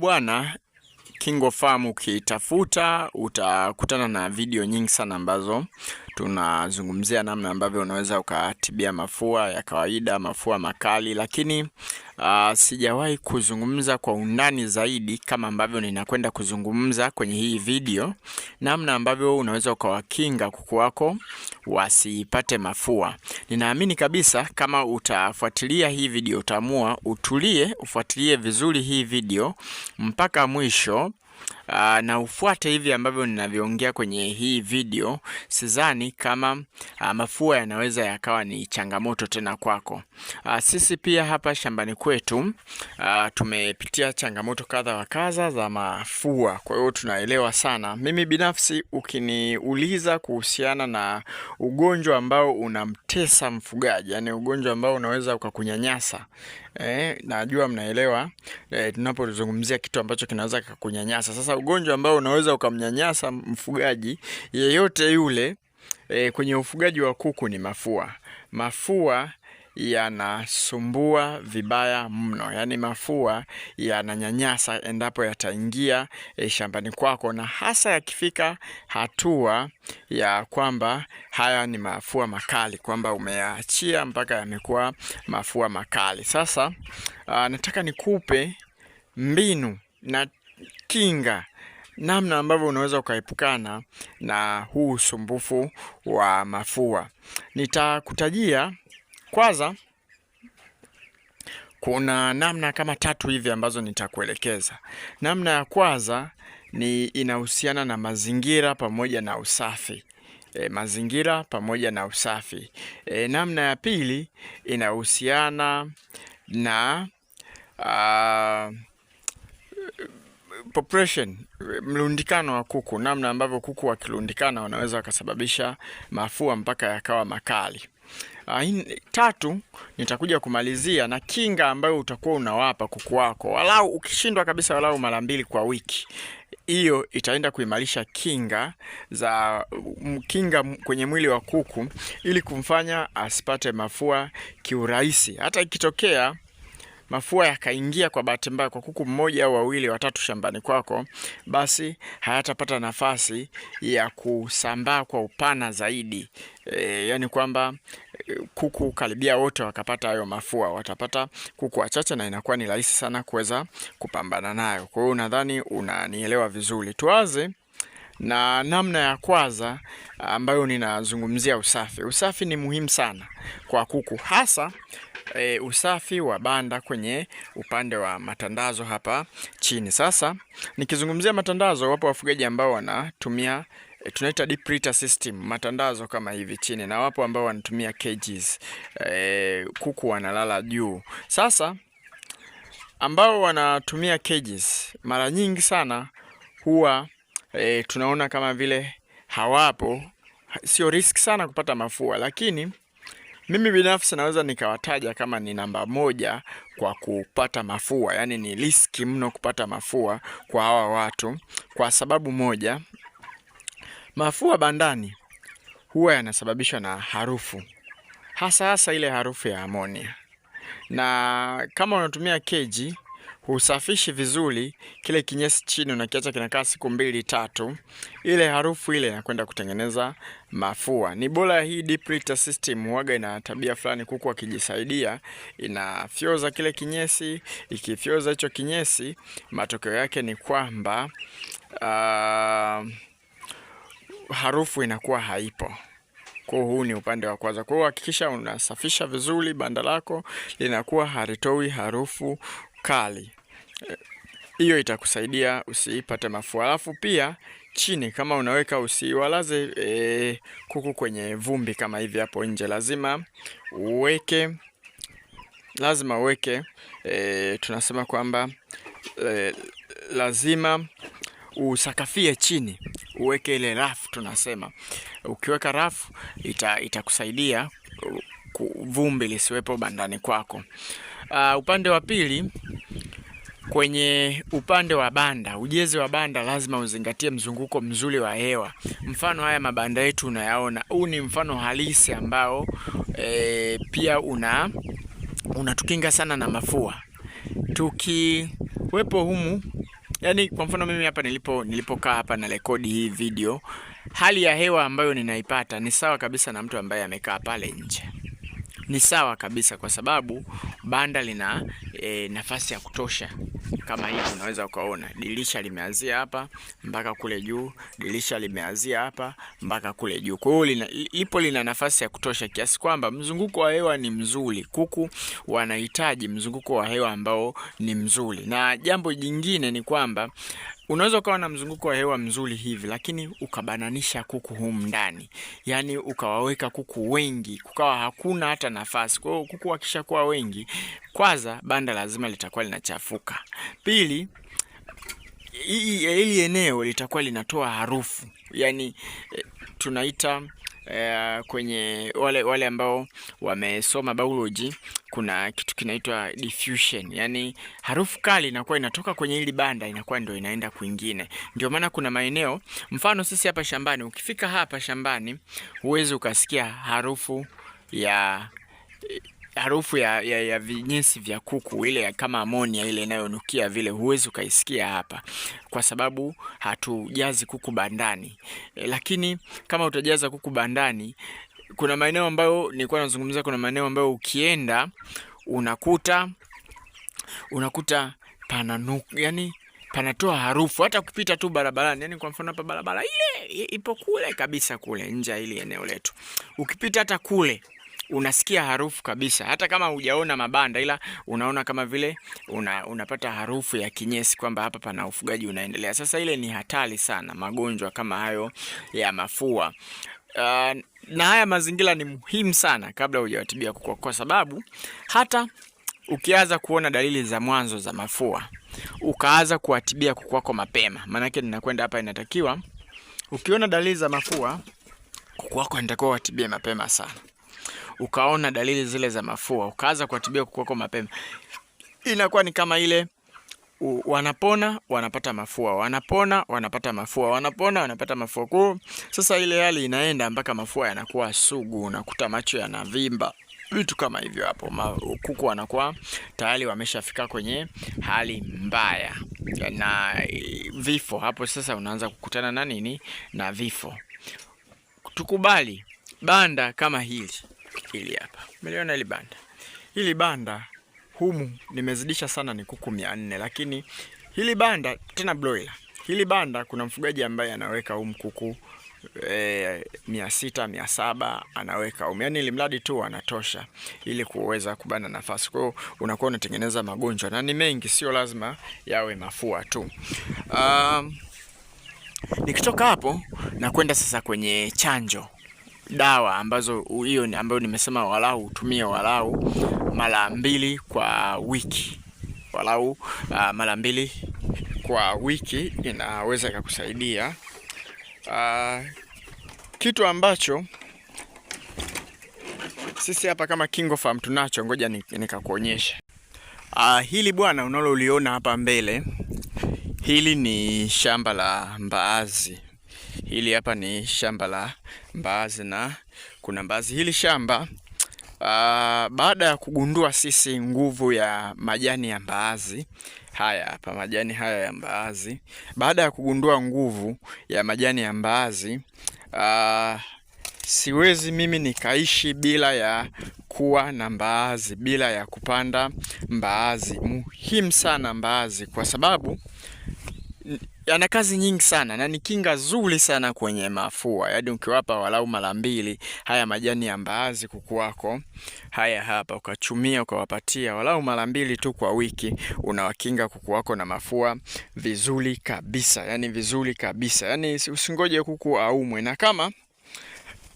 Bwana, KingoFarm ukitafuta utakutana na video nyingi sana ambazo tunazungumzia namna ambavyo unaweza ukatibia mafua ya kawaida, mafua makali, lakini sijawahi kuzungumza kwa undani zaidi kama ambavyo ninakwenda kuzungumza kwenye hii video, namna ambavyo unaweza ukawakinga kuku wako wasipate mafua. Ninaamini kabisa kama utafuatilia hii video, utaamua utulie, ufuatilie vizuri hii video mpaka mwisho. Na ufuate hivi ambavyo ninavyoongea kwenye hii video. Sidhani kama mafua yanaweza yakawa ni changamoto tena kwako. Sisi pia hapa shambani kwetu tumepitia changamoto kadha wa kadha za mafua, kwa hiyo tunaelewa sana. Mimi binafsi ukiniuliza kuhusiana na ugonjwa ambao unamtesa mfugaji, yani ugonjwa ambao unaweza ukakunyanyasa, najua mnaelewa tunapozungumzia kitu ambacho kinaweza kukunyanyasa. Sasa ugonjwa ambao unaweza ukamnyanyasa mfugaji yeyote yule kwenye ufugaji wa kuku ni mafua. Mafua yanasumbua vibaya mno, yani mafua yananyanyasa endapo yataingia shambani kwako, na hasa yakifika hatua ya kwamba haya ni mafua makali, kwamba umeachia mpaka yamekuwa mafua makali. Sasa nataka nikupe mbinu na kinga, namna ambavyo unaweza ukaepukana na huu usumbufu wa mafua. Nitakutajia kwanza, kuna namna kama 3 hivi ambazo nitakuelekeza. Namna ya kwanza ni inahusiana na mazingira pamoja na usafi. Mazingira pamoja na usafi. Namna ya pili inahusiana na population, mlundikano wa kuku, namna ambavyo kuku wakilundikana wanaweza wakasababisha mafua mpaka yakawa makali. 3 nitakuja kumalizia na kinga ambayo utakuwa unawapa kuku wako, walau ukishindwa kabisa walau mara 2 kwa wiki. Hiyo itaenda kuimarisha kinga kwenye mwili wa kuku, ili kumfanya asipate mafua kiurahisi. Hata ikitokea mafua yakaingia kwa bahati mbaya kwa kuku mmoja au 2 watatu shambani kwako, basi hayatapata nafasi ya kusambaa kwa upana zaidi. Yani kwamba kuku karibia wote wakapata hayo mafua, watapata kuku wachache na inakuwa ni rahisi sana kuweza kupambana nayo. Kwa hiyo nadhani unanielewa vizuri. Tuanze na namna ya kwanza ambayo ninazungumzia usafi. Usafi ni muhimu sana kwa kuku, hasa usafi wa banda kwenye upande wa matandazo hapa chini. Sasa nikizungumzia matandazo, wapo wafugaji ambao wanatumia tunaita deep litter system, matandazo kama hivi chini, na wapo ambao wanatumia cages, kuku wanalala juu. Sasa ambao wanatumia cages mara nyingi sana huwa tunaona kama vile hawapo, sio risk sana kupata mafua, lakini mimi binafsi naweza nikawataja kama ni namba 1 kwa kupata mafua. Yani ni riski mno kupata mafua kwa hawa watu, kwa sababu moja, mafua bandani huwa yanasababishwa na harufu, hasa ile harufu ya amonia. Na kama unatumia keji, husafishi vizuri kile kinyesi chini, unakiacha kinakaa siku 2-3, ile harufu ile inakwenda kutengeneza mafua. Ni bora hii deep litter system, huaga ina tabia fulani, kuku akijisaidia inafyoza kile kinyesi. Ikifyoza hicho kinyesi, matokeo yake ni kwamba harufu inakuwa haipo. Kwa huu ni upande wa kwanza. Kwa hiyo hakikisha unasafisha vizuri banda lako, linakuwa halitoi harufu kali. Hiyo itakusaidia usipate mafua. Alafu pia chini, kama unaweka, usiwalaze kuku kwenye vumbi kama hivi hapo nje. Lazima uweke tunasema kwamba lazima usakafie chini, uweke ile rafu tunasema. Ukiweka rafu itakusaidia vumbi lisiwepo bandani kwako. Upande wa pili, kwenye upande wa banda, ujezi wa banda lazima uzingatie mzunguko mzuri wa hewa. Mfano haya mabanda yetu unayaona, huu ni mfano halisi ambao pia unatukinga sana na mafua. Tukiwepo humu Yani kwa mfano mimi hapa nilipokaa hapa na rekodi hii video, hali ya hewa ambayo ninaipata ni sawa kabisa na mtu ambaye amekaa pale nje. Ni sawa kabisa kwa sababu banda lina nafasi ya kutosha. Kama hivi unaweza ukaona dirisha limeanzia hapa mpaka kule juu, dirisha limeanzia hapa mpaka kule juu. Kwa hiyo lina nafasi ya kutosha kiasi kwamba mzunguko wa hewa ni mzuri. Kuku wanahitaji mzunguko wa hewa ambao ni mzuri. Na jambo jingine ni kwamba unaweza ukawa na mzunguko wa hewa mzuri hivi, lakini ukabananisha kuku humu ndani, yani ukawaweka kuku wengi, kukawa hakuna hata nafasi. Kwa hiyo kuku wakishakuwa wengi, kwanza banda lazima litakuwa linachafuka. Pili, hili eneo litakuwa linatoa harufu, yani tunaita kwenye wale ambao wamesoma biology, kuna kitu kinaitwa diffusion, yani harufu kali inakuwa inatoka kwenye hili banda inakuwa ndio inaenda kwingine. Ndio maana kuna maeneo, mfano sisi hapa shambani, ukifika hapa shambani huwezi ukasikia harufu ya vinyesi vya kuku, ile kama amonia ile inayonukia vile, huwezi ukaisikia hapa kwa sababu hatujazi kuku bandani. Lakini kama utajaza kuku bandani, kuna maeneo ambayo nilikuwa nazungumzia, kuna maeneo ambayo ukienda unakuta yani panatoa harufu hata kupita tu barabarani. Yani kwa mfano hapa barabara ile ipo kule kabisa kule nje ile eneo letu, ukipita hata kule unasikia harufu kabisa, hata kama hujaona mabanda, ila unaona kama vile unapata harufu ya kinyesi kwamba hapa pana ufugaji unaendelea. Sasa ile ni hatari sana, magonjwa kama hayo ya mafua. Na haya mazingira ni muhimu sana kabla hujawatibia kuku, kwa sababu hata ukianza kuona dalili za mwanzo za mafua ukaanza kuwatibia kuku wako mapema, maana yake ninakwenda hapa, inatakiwa ukiona dalili za mafua kuku wako inatakiwa watibie mapema sana. Ukaona dalili zile za mafua ukaanza kuwatibia kuku wako mapema, inakuwa ni kama ile wanapona wanapata mafua, wanapona wanapata mafua, wanapona wanapata mafua. Kwa sasa ile hali inaenda mpaka mafua yanakuwa sugu, unakuta macho yanavimba, vitu kama hivyo. Hapo kuku wanakuwa tayari wameshafika kwenye hali mbaya na vifo. Hapo sasa unaanza kukutana na nini? Na vifo. Tukubali banda kama hili hapa, umeliona hili banda humu nimezidisha sana, ni kuku 400, lakini hili banda tena broiler, hili banda kuna mfugaji ambaye anaweka humu kuku 600 700 anaweka humu, yani ili mradi tu anatosha ili kuweza kubana nafasi. Kwa hiyo unakuwa unatengeneza magonjwa na ni mengi, sio lazima yawe mafua tu. Nikitoka hapo na kwenda sasa kwenye chanjo, dawa ambazo hiyo ambayo nimesema walau utumie walau mara 2 kwa wiki, walau mara 2 kwa wiki inaweza kukusaidia. Kitu ambacho sisi hapa kama KingoFarm tunacho, ngoja nikakuonyesha. Hili bwana unaloliona hapa mbele, hili ni shamba la mbaazi. Hili hapa ni shamba la mbaazi na kuna mbaazi. Hili shamba baada ya kugundua sisi nguvu ya majani ya mbaazi haya hapa, majani haya ya mbaazi, baada ya kugundua nguvu ya majani ya mbaazi, siwezi mimi nikaishi bila ya kuwa na mbaazi, bila ya kupanda mbaazi. Muhimu sana mbaazi kwa sababu yana kazi nyingi sana na ni kinga nzuri sana kwenye mafua. Yaani ukiwapa walau mara 2 haya majani ya mbaazi kuku wako haya hapa, ukachumia ukawapatia walau mara 2 tu kwa wiki, unawakinga kuku wako na mafua vizuri kabisa. Yaani vizuri kabisa. Yaani usingoje kuku aumwe. Na kama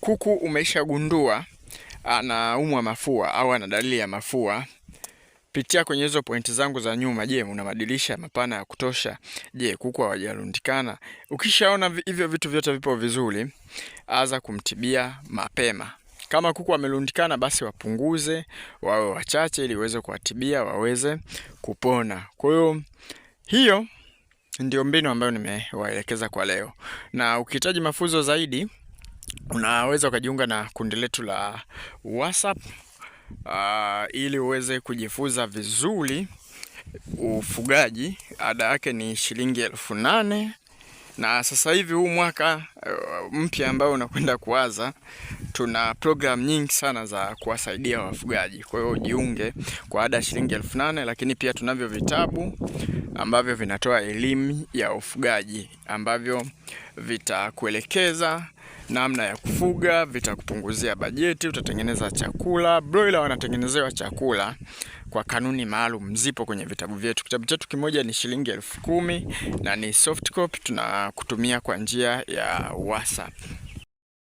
kuku umeshagundua anaumwa mafua au ana dalili ya mafua, pitia kwenye hizo pointi zangu za nyuma. Je, una madirisha mapana ya kutosha? Je, kuku hawajarundikana? Ukishaona hivyo vitu vyote vipo vizuri, anza kumtibia mapema. Kama kuku wamerundikana, basi wapunguze, wawe wachache ili uweze kuwatibia waweze kupona. Kwa hiyo ndio mbinu ambayo nimewaelekeza kwa leo. Na ukihitaji mafunzo zaidi, unaweza ukajiunga na kundi letu la WhatsApp ili uweze kujifunza vizuri ufugaji, ada yake ni shilingi 8,000. Na sasa hivi huu mwaka mpya ambao unakwenda kuanza, tuna program nyingi sana za kuwasaidia wafugaji. Kwa hiyo jiunge kwa ada ya shilingi 8,000, lakini pia tunavyo vitabu ambavyo vinatoa elimu ya ufugaji, ambavyo vitakuelekeza namna ya kufuga, vitakupunguzia bajeti, utatengeneza chakula. Broiler wanatengenezewa chakula kwa kanuni maalum, zipo kwenye vitabu vyetu. Kitabu chetu kimoja ni shilingi 10,000 na ni soft copy, tunakutumia kwa njia ya WhatsApp.